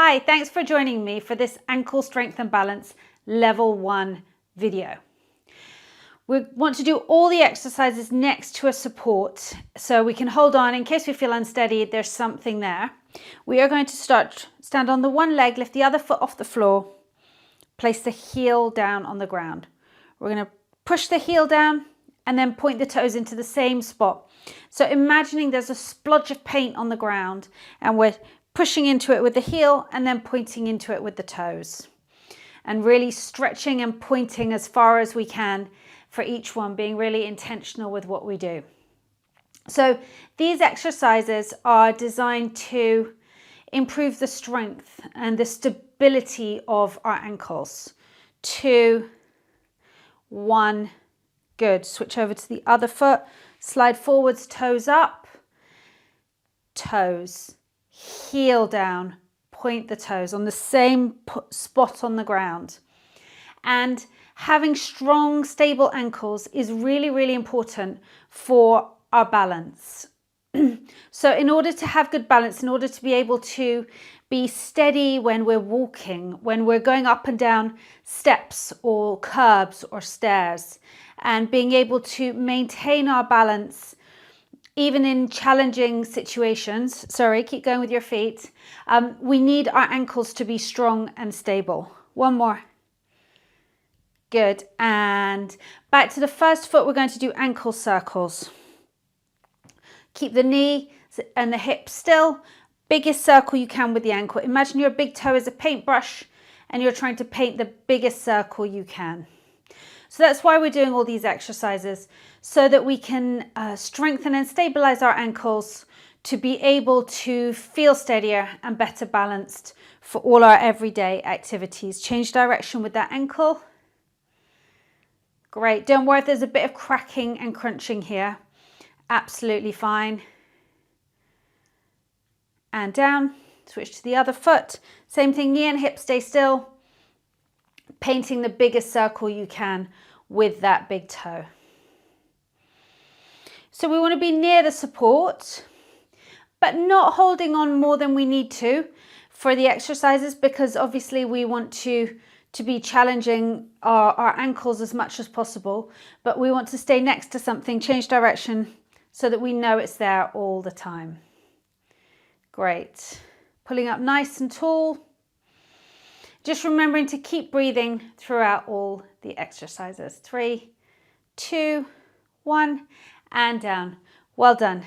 Hi, thanks for joining me for this ankle strength and balance level 1 video. We want to do all the exercises next to a support so we can hold on in case we feel unsteady, there's something there. We are going to stand on the one leg, lift the other foot off the floor, place the heel down on the ground. We're going to push the heel down and then point the toes into the same spot. So imagining there's a splodge of paint on the ground and we're pushing into it with the heel and then pointing into it with the toes. And really stretching and pointing as far as we can for each one, being really intentional with what we do. So these exercises are designed to improve the strength and the stability of our ankles. 2, 1, good. Switch over to the other foot, slide forwards, toes up, toes, heel down, point the toes on the same spot on the ground. And having strong, stable ankles is really, really important for our balance. So in order to have good balance, in order to be able to be steady when we're walking, when we're going up and down steps or curbs or stairs, and being able to maintain our balance even in challenging situations, keep going with your feet, we need our ankles to be strong and stable. One more. Good. And back to the first foot, we're going to do ankle circles. Keep the knee and the hip still. Biggest circle you can with the ankle. Imagine your big toe is a paintbrush and you're trying to paint the biggest circle you can. So that's why we're doing all these exercises, so that we can strengthen and stabilize our ankles to be able to feel steadier and better balanced for all our everyday activities. Change direction with that ankle. Great. Don't worry if there's a bit of cracking and crunching here. Absolutely fine. And down. Switch to the other foot. Same thing, knee and hip stay still. Painting the biggest circle you can with that big toe. So we want to be near the support, but not holding on more than we need to for the exercises, because obviously we want to be challenging our ankles as much as possible, but we want to stay next to something, change direction, so that we know it's there all the time. Great. Pulling up nice and tall. Just remembering to keep breathing throughout all the exercises. 3, 2, 1, and down. Well done.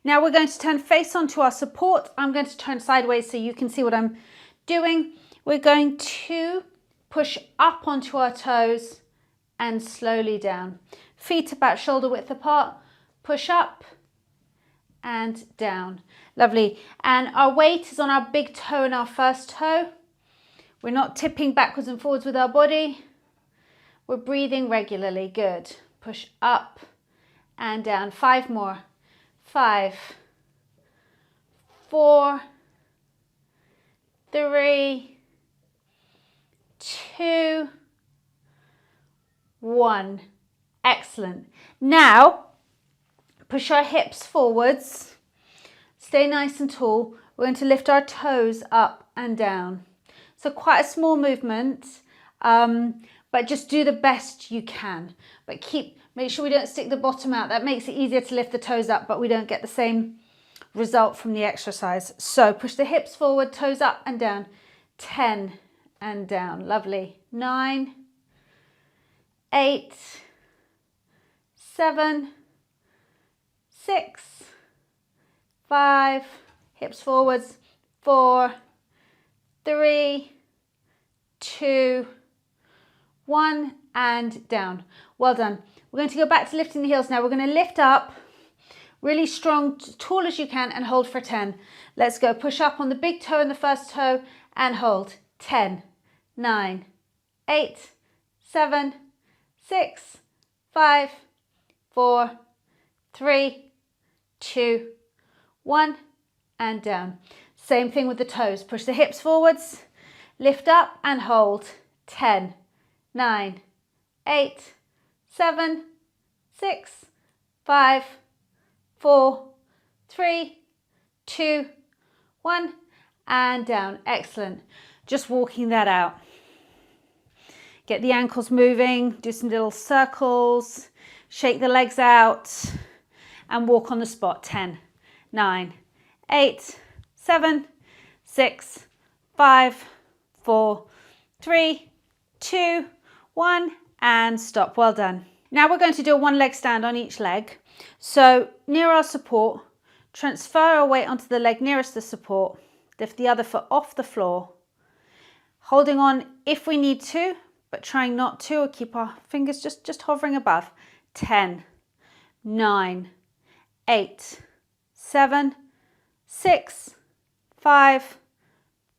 Now we're going to turn face onto our support. I'm going to turn sideways so you can see what I'm doing. We're going to push up onto our toes and slowly down. Feet about shoulder width apart. Push up and down. Lovely. And our weight is on our big toe and our first toe. We're not tipping backwards and forwards with our body. We're breathing regularly. Good. Push up and down. 5 more. 5, 4, 3, 2, 1. Excellent. Now, push our hips forwards. Stay nice and tall. We're going to lift our toes up and down. So quite a small movement, but just do the best you can. But make sure we don't stick the bottom out. That makes it easier to lift the toes up, but we don't get the same result from the exercise. So push the hips forward, toes up and down. 10 and down. Lovely. 9, 8, 7, 6, 5, hips forwards, 4, 3, 2, 1, and down. Well done. We're going to go back to lifting the heels now. We're going to lift up really strong, tall as you can, and hold for 10. Let's go. Push up on the big toe and the first toe and hold. 10, 9, 8, 7, 6, 5, 4, 3, 2, 1, and down. Same thing with the toes. Push the hips forwards, lift up and hold. 10, 9, 8, 7, 6, 5, 4, 3, 2, 1, and down. Excellent. Just walking that out. Get the ankles moving, do some little circles, shake the legs out, and walk on the spot. 10, 9, 8, 7, 6, 5, 4, 3, 2, 1, and stop. Well done. Now we're going to do a one leg stand on each leg. So near our support, transfer our weight onto the leg nearest the support, lift the other foot off the floor, holding on if we need to, but trying not to, or keep our fingers just hovering above. 10, 9, 8, 7, 6, 5,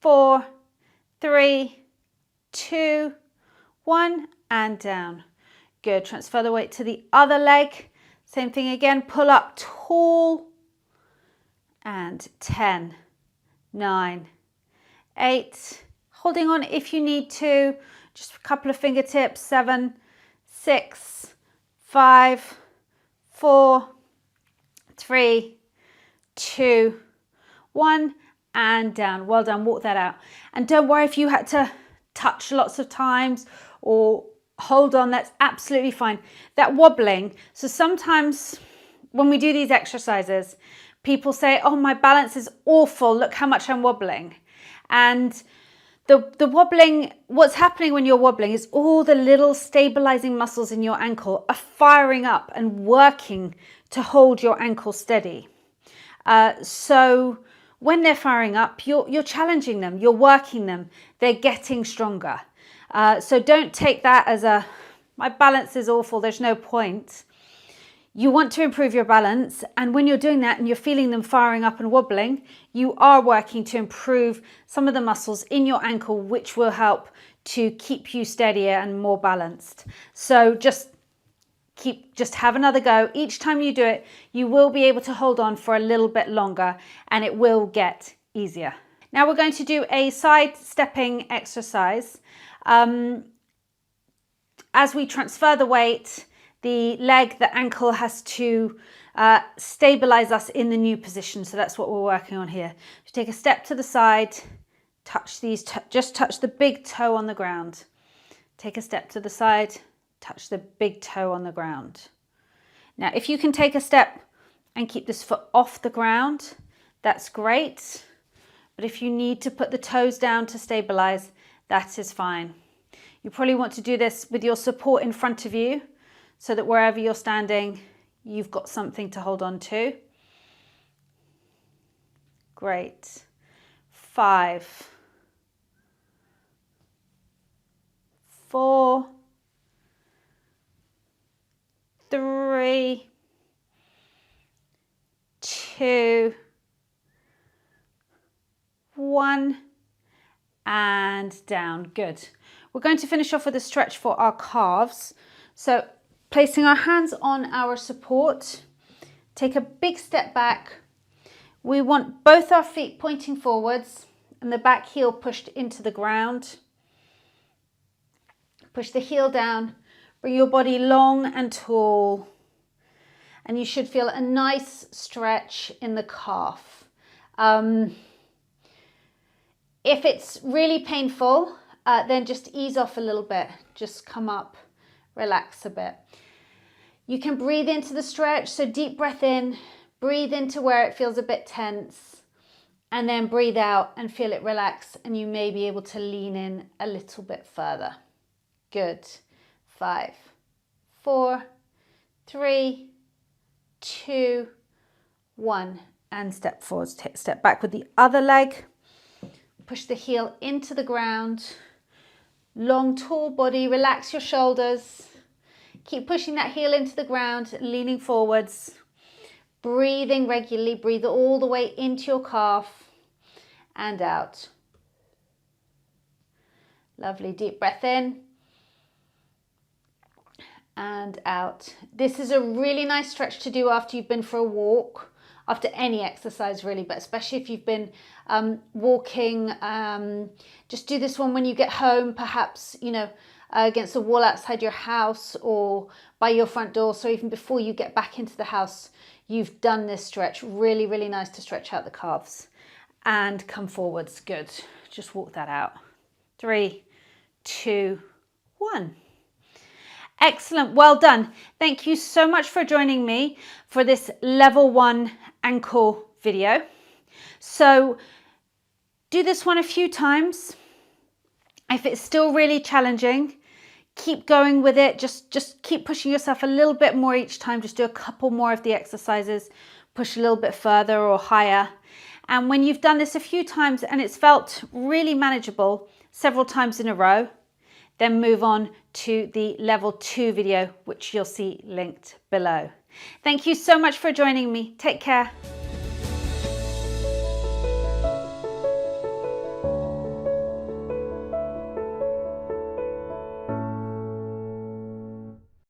4, 3, 2, 1, and down. Good. Transfer the weight to the other leg. Same thing again. Pull up tall. And 10, 9, 8. Holding on if you need to. Just a couple of fingertips. 7, 6, 5, 4, 3, 2, 1, and down. Well done. Walk that out. And don't worry if you had to touch lots of times or hold on. That's absolutely fine. That wobbling. So sometimes when we do these exercises, people say, oh, my balance is awful. Look how much I'm wobbling. And the wobbling, what's happening when you're wobbling is all the little stabilizing muscles in your ankle are firing up and working to hold your ankle steady. So when they're firing up, you're challenging them, you're working them, they're getting stronger. So don't take that as my balance is awful, there's no point. You want to improve your balance, and when you're doing that and you're feeling them firing up and wobbling, you are working to improve some of the muscles in your ankle, which will help to keep you steadier and more balanced. So just have another go. Each time you do it, you will be able to hold on for a little bit longer and it will get easier. Now we're going to do a side stepping exercise. As we transfer the weight, the leg, the ankle has to stabilize us in the new position. So that's what we're working on here. So take a step to the side, touch these, just touch the big toe on the ground. Take a step to the side, touch the big toe on the ground. Now, if you can take a step and keep this foot off the ground, that's great. But if you need to put the toes down to stabilize, that is fine. You probably want to do this with your support in front of you so that wherever you're standing, you've got something to hold on to. Great. 5, 4, 3, 2, 1, and down. Good. We're going to finish off with a stretch for our calves. So placing our hands on our support, take a big step back. We want both our feet pointing forwards and the back heel pushed into the ground. Push the heel down, bring your body long and tall, and you should feel a nice stretch in the calf. If it's really painful, then just ease off a little bit. Just come up, relax a bit. You can breathe into the stretch, so deep breath in, breathe into where it feels a bit tense, and then breathe out and feel it relax, and you may be able to lean in a little bit further. Good. 5, 4, 3, 2, 1, and step forwards. Take a step back with the other leg. Push the heel into the ground. Long, tall body, relax your shoulders. Keep pushing that heel into the ground, leaning forwards. Breathing regularly, breathe all the way into your calf and out. Lovely, deep breath in and out. This is a really nice stretch to do after you've been for a walk, after any exercise really, but especially if you've been walking. Just do this one when you get home, perhaps, against a wall outside your house or by your front door. So even before you get back into the house, you've done this stretch. Really, really nice to stretch out the calves. and come forwards. Good. Just walk that out. 3, 2, 1. Excellent. Well done. Thank you so much for joining me for this level 1 ankle video. So do this one a few times. If it's still really challenging, keep going with it. Just keep pushing yourself a little bit more each time. Just do a couple more of the exercises, push a little bit further or higher. And when you've done this a few times and it's felt really manageable several times in a row, then move on to the level 2 video, which you'll see linked below. Thank you so much for joining me. Take care.